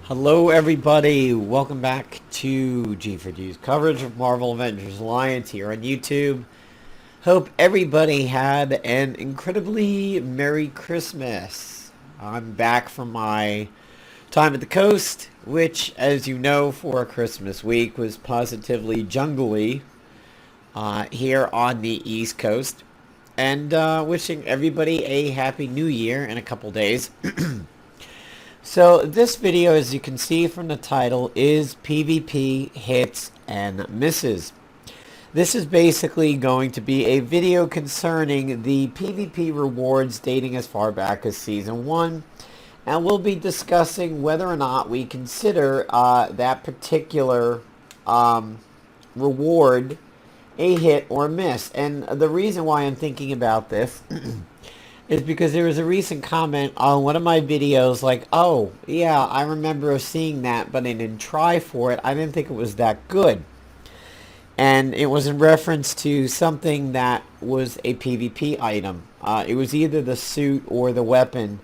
Hello everybody, welcome back to G4G's coverage of Marvel Avengers Alliance here on YouTube. Hope everybody had an incredibly Merry Christmas. I'm back from my time at the coast, which, as you know, for Christmas week was positively jungly here on the East Coast. And wishing everybody a Happy New Year in a couple days. So this video, as you can see from the title, is PvP hits and misses. This is basically going to be a video concerning the PvP rewards dating as far back as Season 1. And we'll be discussing whether or not we consider that particular reward a hit or miss. And the reason why I'm thinking about this is because there was a recent comment on one of my videos like, oh, yeah, I remember seeing that, but I didn't try for it. I didn't think it was that good. And it was in reference to something that was a PvP item. It was either the suit or the weapon.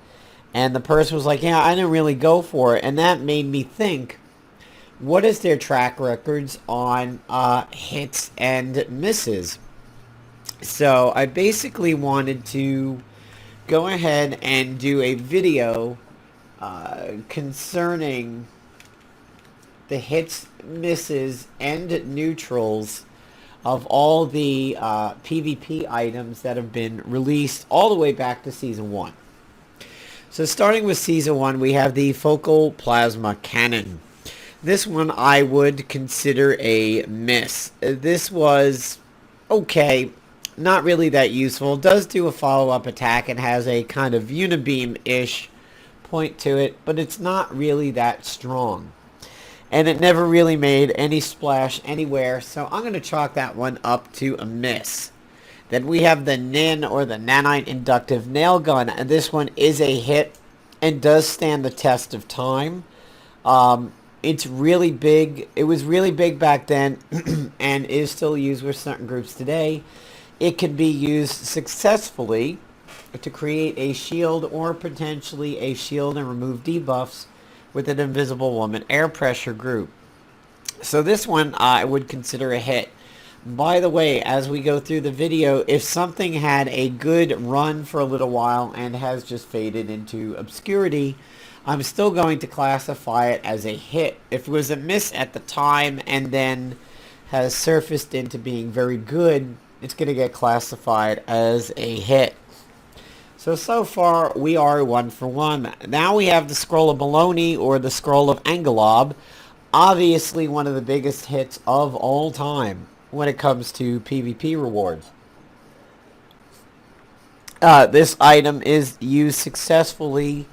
And the person was like, yeah, I didn't really go for it. And that made me think, what is their track records on hits and misses? So I basically wanted to go ahead and do a video concerning the hits, misses, and neutrals of all the PvP items that have been released all the way back to Season 1. So starting with Season 1, we have the Focal Plasma Cannon. This one I would consider a miss. This was okay. Not really that useful. It does do a follow-up attack and has a kind of unibeam-ish point to it, but it's not really that strong. And it never really made any splash anywhere, so I'm going to chalk that one up to a miss. Then we have the NIN, or the Nanite Inductive Nail Gun, and this one is a hit and does stand the test of time. It's really big. It was really big back then and is still used with certain groups today. It can be used successfully to create a shield or potentially a shield and remove debuffs with an Invisible Woman air pressure group. So this one I would consider a hit. By the way, as we go through the video, if something had a good run for a little while and has just faded into obscurity, I'm still going to classify it as a hit. If it was a miss at the time and then has surfaced into being very good, it's going to get classified as a hit. So far, we are 1 for 1. Now we have the Scroll of Baloney, or the Scroll of Angelob. Obviously one of the biggest hits of all time when it comes to PvP rewards. This item is used successfully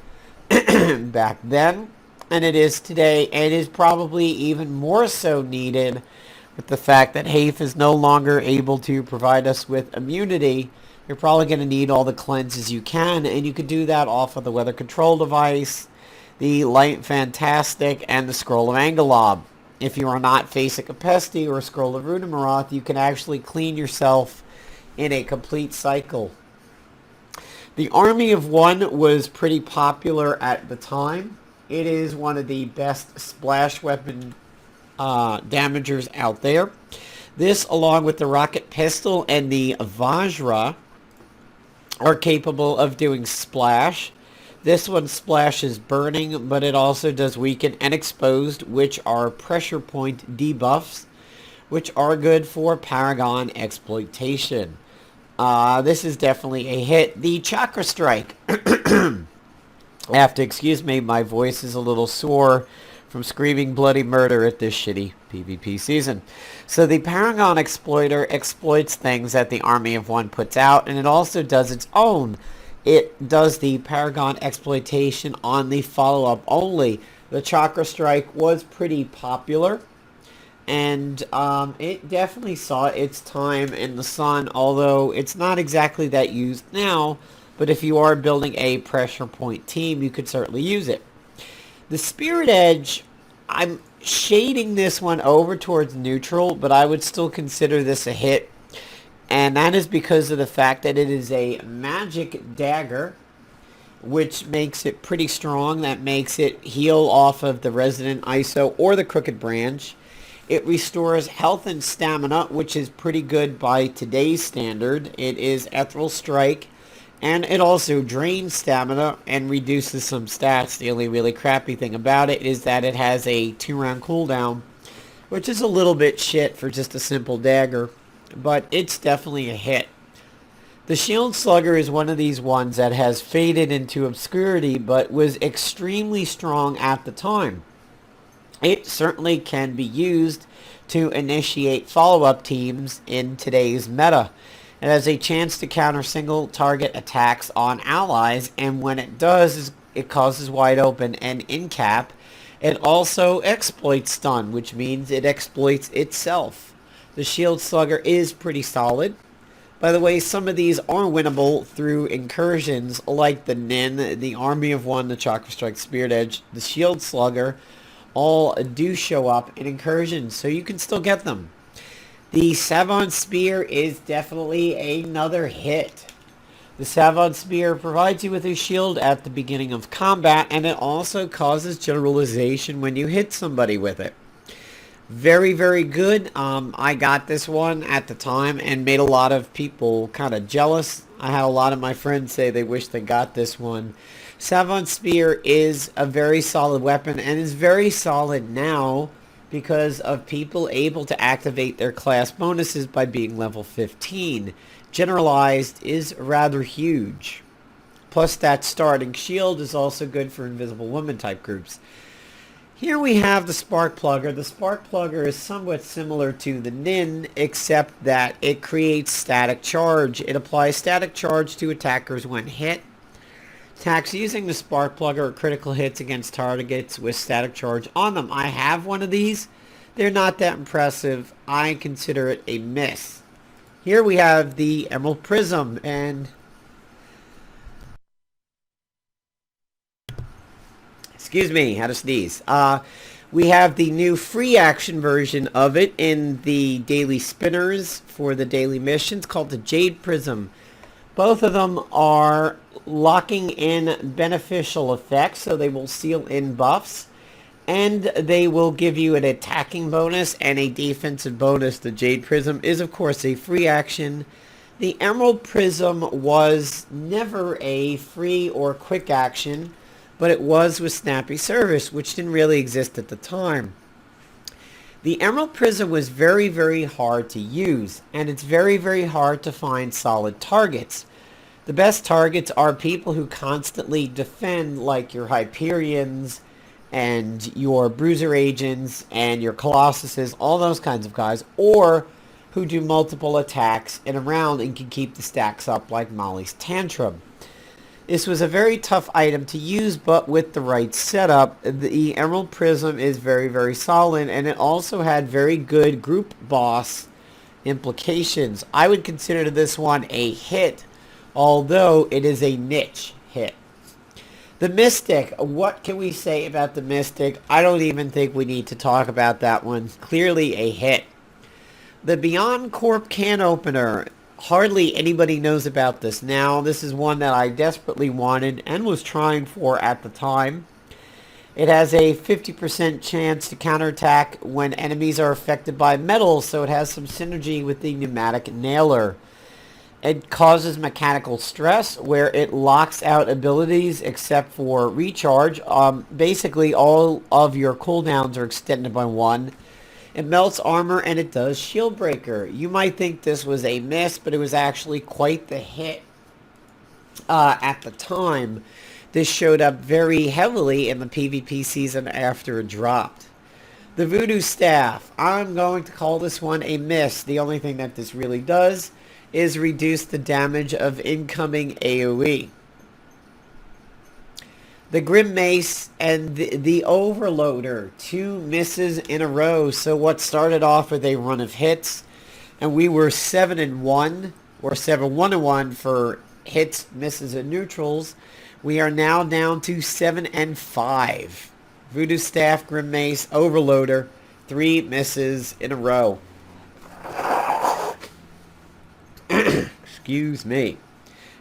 back then, and it is today, and is probably even more so needed with the fact that Hafe is no longer able to provide us with immunity. You're probably going to need all the cleanses you can, and you could do that off of the Weather Control Device, the Light Fantastic, and the Scroll of Angelob. If you are not facing a Pesty or a Scroll of Runemeroth, you can actually clean yourself in a complete cycle. The Army of One was pretty popular at the time. It is one of the best splash weapon damagers out there. This, along with the rocket pistol and the Vajra, are capable of doing splash. This one splashes burning, but it also does weaken and exposed, which are pressure point debuffs, which are good for Paragon exploitation. This is definitely a hit. The Chakra Strike. I have to excuse me, my voice is a little sore from screaming bloody murder at this shitty PvP season. So the Paragon Exploiter exploits things that the Army of One puts out, and it also does its own. It does the Paragon exploitation on the follow-up only. The Chakra Strike was pretty popular, and it definitely saw its time in the sun, although it's not exactly that used now, but if you are building a pressure point team, you could certainly use it. The Spirit Edge, I'm shading this one over towards neutral, but I would still consider this a hit. And that is because of the fact that it is a magic dagger. which makes it pretty strong. That makes it heal off of the Resident ISO or the Crooked Branch. It restores health and stamina, which is pretty good by today's standard. It is Ethereal Strike, and it also drains stamina and reduces some stats. The only really crappy thing about it is that it has a 2-round cooldown, which is a little bit shit for just a simple dagger, but it's definitely a hit. The Shield Slugger is one of these ones that has faded into obscurity, but was extremely strong at the time. It certainly can be used to initiate follow-up teams in today's meta. It has a chance to counter single target attacks on allies, and when it does, it causes wide open and in cap. It also exploits stun, which means it exploits itself. The Shield Slugger is pretty solid. By the way, some of these are winnable through incursions like the Nin, the Army of One, the Chakra Strike, Spirit Edge, the Shield Slugger, all do show up in incursions, so you can still get them. The Savant Spear is definitely another hit. The Savant Spear provides you with a shield at the beginning of combat, and it also causes generalization when you hit somebody with it. Very, very good. I got this one at the time and made a lot of people kind of jealous. I had a lot of my friends say they wish they got this one. Savant Spear is a very solid weapon and is very solid now because of people able to activate their class bonuses by being level 15. Generalized is rather huge. Plus that starting shield is also good for Invisible Woman type groups. Here we have the Spark Plugger. The Spark Plugger is somewhat similar to the Nin, except that it creates static charge. It applies static charge to attackers when hit. Attacks using the Spark Plugger are critical hits against targets with static charge on them. I have one of these. They're not that impressive. I consider it a miss. Here we have the Emerald Prism, and excuse me, had to sneeze. We have the new free action version of it in the daily spinners for the daily missions called the Jade Prism. Both of them are locking in beneficial effects, so they will seal in buffs, and they will give you an attacking bonus and a defensive bonus. The Jade Prism is, of course, a free action. The Emerald Prism was never a free or quick action, but it was with Snappy Service, which didn't really exist at the time. The Emerald Prism was very, very hard to use, and it's very, very hard to find solid targets. The best targets are people who constantly defend, like your Hyperions and your Bruiser Agents and your Colossuses, all those kinds of guys, or who do multiple attacks in a round and can keep the stacks up like Molly's Tantrum. This was a very tough item to use, but with the right setup, the Emerald Prism is very, very solid, and it also had very good group boss implications. I would consider this one a hit, although it is a niche hit. The Mystic, what can we say about the Mystic? I don't even think we need to talk about that one. Clearly a hit. The Beyond Corp can opener. Hardly anybody knows about this now. This is one that I desperately wanted and was trying for at the time. It has a 50% chance to counterattack when enemies are affected by metal, so it has some synergy with the Pneumatic Nailer. It causes mechanical stress where it locks out abilities except for recharge. Basically all of your cooldowns are extended by 1. It melts armor, and it does shield breaker. You might think this was a miss, but it was actually quite the hit at the time. This showed up very heavily in the PvP season after it dropped. The Voodoo Staff. I'm going to call this one a miss. The only thing that this really does is reduce the damage of incoming AoE. The Grim Mace and the Overloader, 2 misses in a row. So what started off with a run of hits, and we were 7-1 or 7-1-1 for hits, misses, and neutrals. We are now down to 7-5. Voodoo Staff, Grim Mace, Overloader, 3 misses in a row. Excuse me.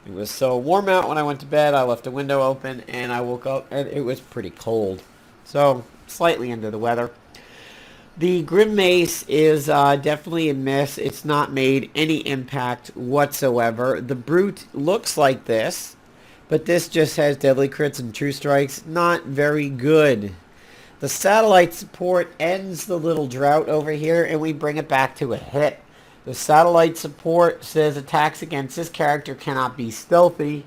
It was so warm out when I went to bed, I left the window open, and I woke up, and it was pretty cold. So, slightly under the weather. The Grim Mace is definitely a miss. It's not made any impact whatsoever. The Brute looks like this, but this just has deadly crits and true strikes. Not very good. The satellite support ends the little drought over here, and we bring it back to a hit. The satellite support says attacks against this character cannot be stealthy,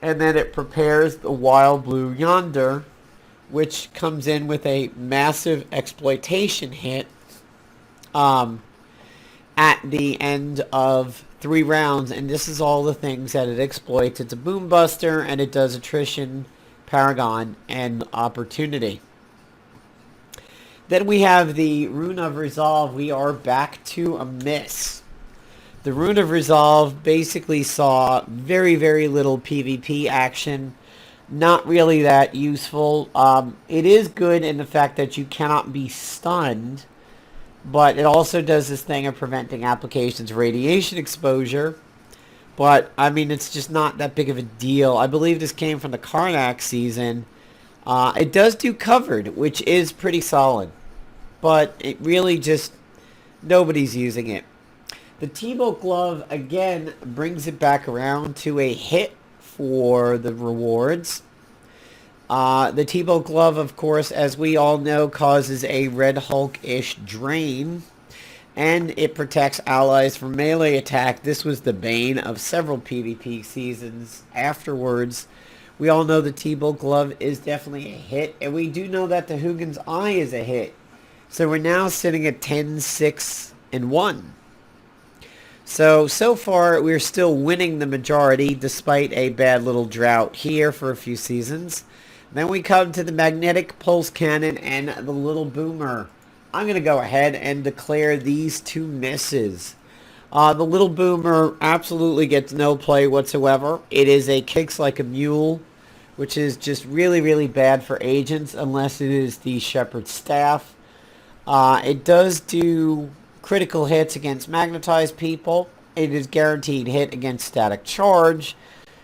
and then it prepares the Wild Blue Yonder, which comes in with a massive exploitation hit at the end of 3 rounds, and this is all the things that it exploits. It's a boom buster, and it does attrition, paragon, and opportunity. Then we have the Rune of Resolve. We are back to a miss. The Rune of Resolve basically saw very, very little PvP action. Not really that useful. It is good in the fact that you cannot be stunned, but it also does this thing of preventing applications of radiation exposure. But, I mean, it's just not that big of a deal. I believe this came from the Karnak season. It does do covered, which is pretty solid. But it really just, nobody's using it. The T-Bolt Glove, again, brings it back around to a hit for the rewards. The T-Bolt Glove, of course, as we all know, causes a Red Hulk-ish drain, and it protects allies from melee attack. This was the bane of several PvP seasons afterwards. We all know the T-Bolt Glove is definitely a hit, and we do know that the Hugins Eye is a hit. So we're now sitting at 10, 6, and 1. So far, we're still winning the majority, despite a bad little drought here for a few seasons. Then we come to the Magnetic Pulse Cannon and the Little Boomer. I'm going to go ahead and declare these 2 misses. The Little Boomer absolutely gets no play whatsoever. It is a kicks like a mule, which is just really, really bad for agents, unless it is the Shepherd's Staff. It does do critical hits against magnetized people. It is guaranteed hit against static charge,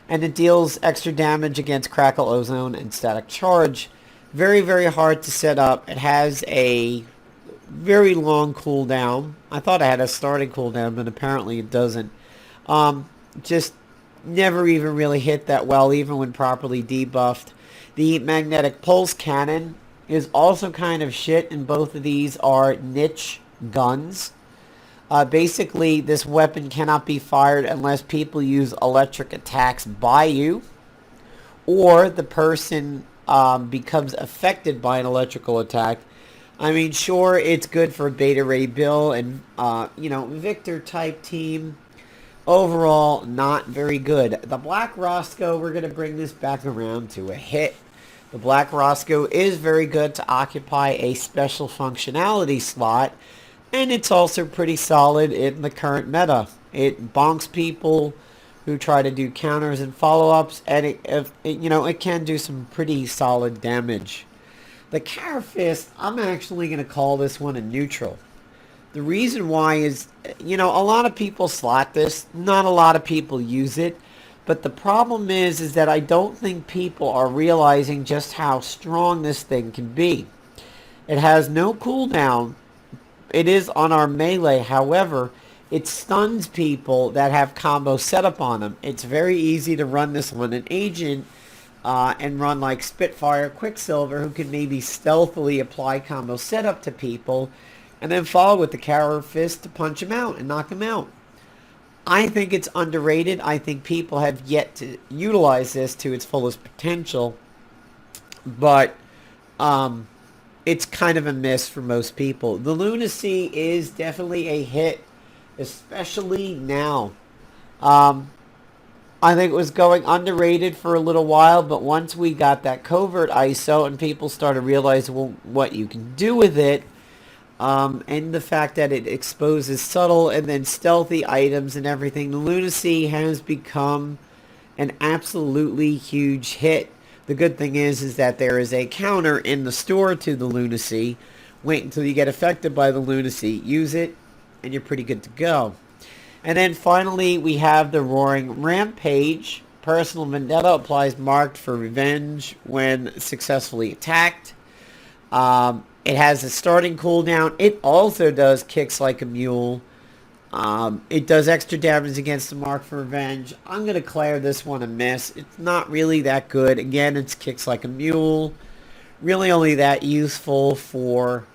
and it deals extra damage against crackle, ozone, and static charge. Very, very hard to set up. It has a very long cooldown. I thought it had a starting cooldown, but apparently it doesn't. Just never even really hit that well, even when properly debuffed. The Magnetic Pulse Cannon is also kind of shit, and both of these are niche guns. Basically, this weapon cannot be fired unless people use electric attacks by you, or the person becomes affected by an electrical attack. I mean, sure, it's good for Beta Ray Bill and, Victor type team. Overall, not very good. The Black Roscoe, we're going to bring this back around to a hit. The Black Roscoe is very good to occupy a special functionality slot, and it's also pretty solid in the current meta. It bonks people who try to do counters and follow-ups, and it can do some pretty solid damage. The Carafist, I'm actually going to call this one a neutral. The reason why is, a lot of people slot this, not a lot of people use it. But the problem is that I don't think people are realizing just how strong this thing can be. It has no cooldown. It is on our melee. However, it stuns people that have combo set up on them. It's very easy to run this on an agent and run like Spitfire Quicksilver, who can maybe stealthily apply combo setup to people and then follow with the Carrot Fist to punch them out and knock them out. I think it's underrated. I think people have yet to utilize this to its fullest potential. But it's kind of a miss for most people. The Lunacy is definitely a hit, especially now. I think it was going underrated for a little while, but once we got that covert ISO and people started realizing what you can do with it, and the fact that it exposes subtle and then stealthy items and everything, the Lunacy has become an absolutely huge hit. The good thing is that there is a counter in the store to the Lunacy. Wait until you get affected by the Lunacy, use it, and you're pretty good to go. And then finally, we have the Roaring Rampage. Personal Vendetta applies marked for revenge when successfully attacked. It has a starting cooldown. It also does kicks like a mule. It does extra damage against the mark for revenge. I'm going to declare this one a miss. It's not really that good. Again, it's kicks like a mule. Really only that useful for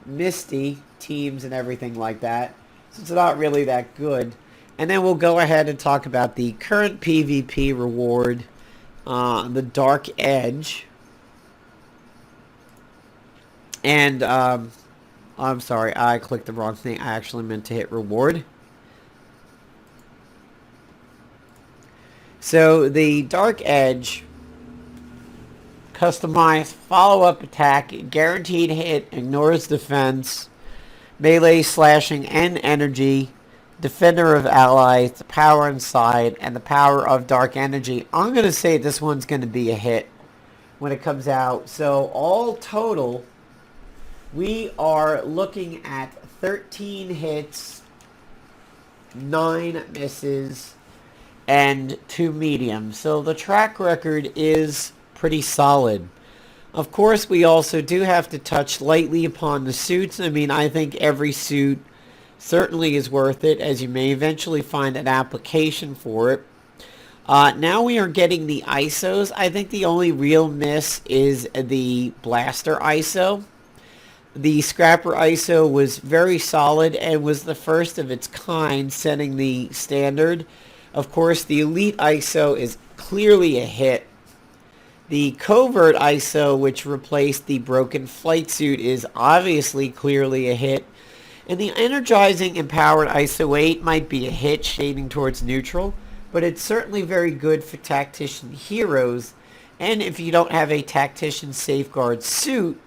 Misty teams and everything like that. So it's not really that good. And then we'll go ahead and talk about the current PvP reward, the Dark Edge. And, I'm sorry, I clicked the wrong thing. I actually meant to hit reward. So the Dark Edge, customized follow-up attack, guaranteed hit, ignores defense, melee, slashing, and energy, defender of allies, the power inside, and the power of dark energy. I'm going to say this one's going to be a hit when it comes out. So all total, we are looking at 13 hits, 9 misses, and 2 mediums. So the track record is pretty solid. Of course, we also do have to touch lightly upon the suits. I mean, I think every suit certainly is worth it, as you may eventually find an application for it. Now we are getting the ISOs. I think the only real miss is the Blaster ISO. The Scrapper ISO was very solid and was the first of its kind, setting the standard. Of course, the Elite ISO is clearly a hit. The Covert ISO, which replaced the Broken Flight Suit, is obviously clearly a hit. And the Energizing Empowered ISO 8 might be a hit, shading towards neutral, but it's certainly very good for Tactician heroes. And if you don't have a Tactician Safeguard suit,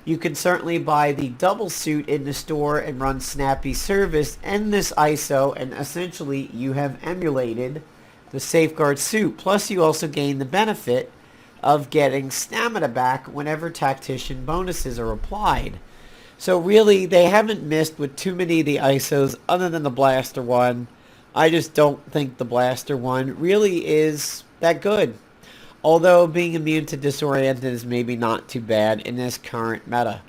you can certainly buy the double suit in the store and run snappy service and this ISO, and essentially you have emulated the Safeguard suit. Plus you also gain the benefit of getting stamina back whenever Tactician bonuses are applied. So really, they haven't missed with too many of the ISOs other than the Blaster one. I just don't think the Blaster one really is that good. Although being immune to Disoriented is maybe not too bad in this current meta.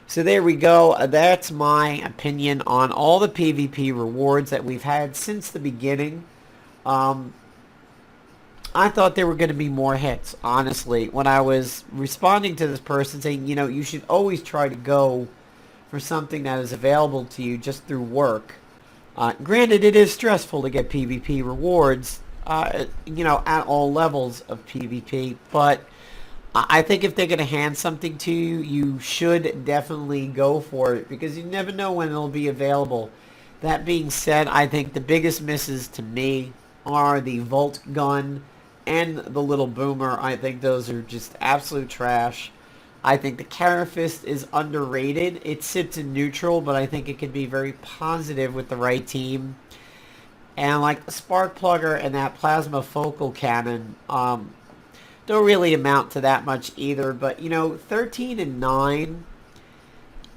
So there we go. That's my opinion on all the PvP rewards that we've had since the beginning. I thought there were going to be more hits, honestly. When I was responding to this person saying, you know, you should always try to go for something that is available to you just through work. Granted, it is stressful to get PvP rewards, you know, at all levels of PvP, but I think if they're going to hand something to you, you should definitely go for it, because you never know when it'll be available. That being said, I think the biggest misses to me are the Volt Gun and the Little Boomer. I think those are just absolute trash. I think the Carafist is underrated. It sits in neutral, but I think it could be very positive with the right team. And like the Spark Plugger and that Plasma Focal Cannon don't really amount to that much either. But, you know, 13 and 9,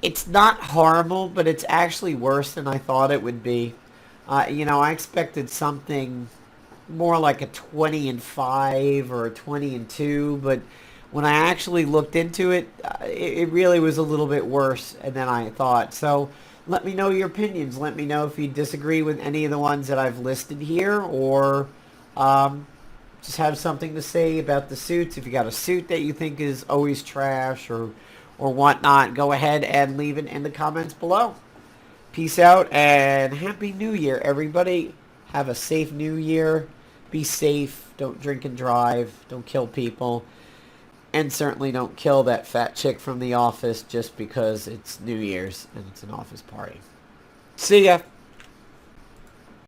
it's not horrible, but it's actually worse than I thought it would be. You know, I expected something more like a 20 and 5 or a 20 and 2, but when I actually looked into it, it really was a little bit worse than I thought. So let me know your opinions. Let me know if you disagree with any of the ones that I've listed here, or just have something to say about the suits. If you got a suit that you think is always trash or whatnot, go ahead and leave it in the comments below. Peace out and Happy New Year, everybody. Have a safe New Year. Be safe. Don't drink and drive. Don't kill people. And certainly don't kill that fat chick from the office just because it's New Year's and it's an office party. See ya.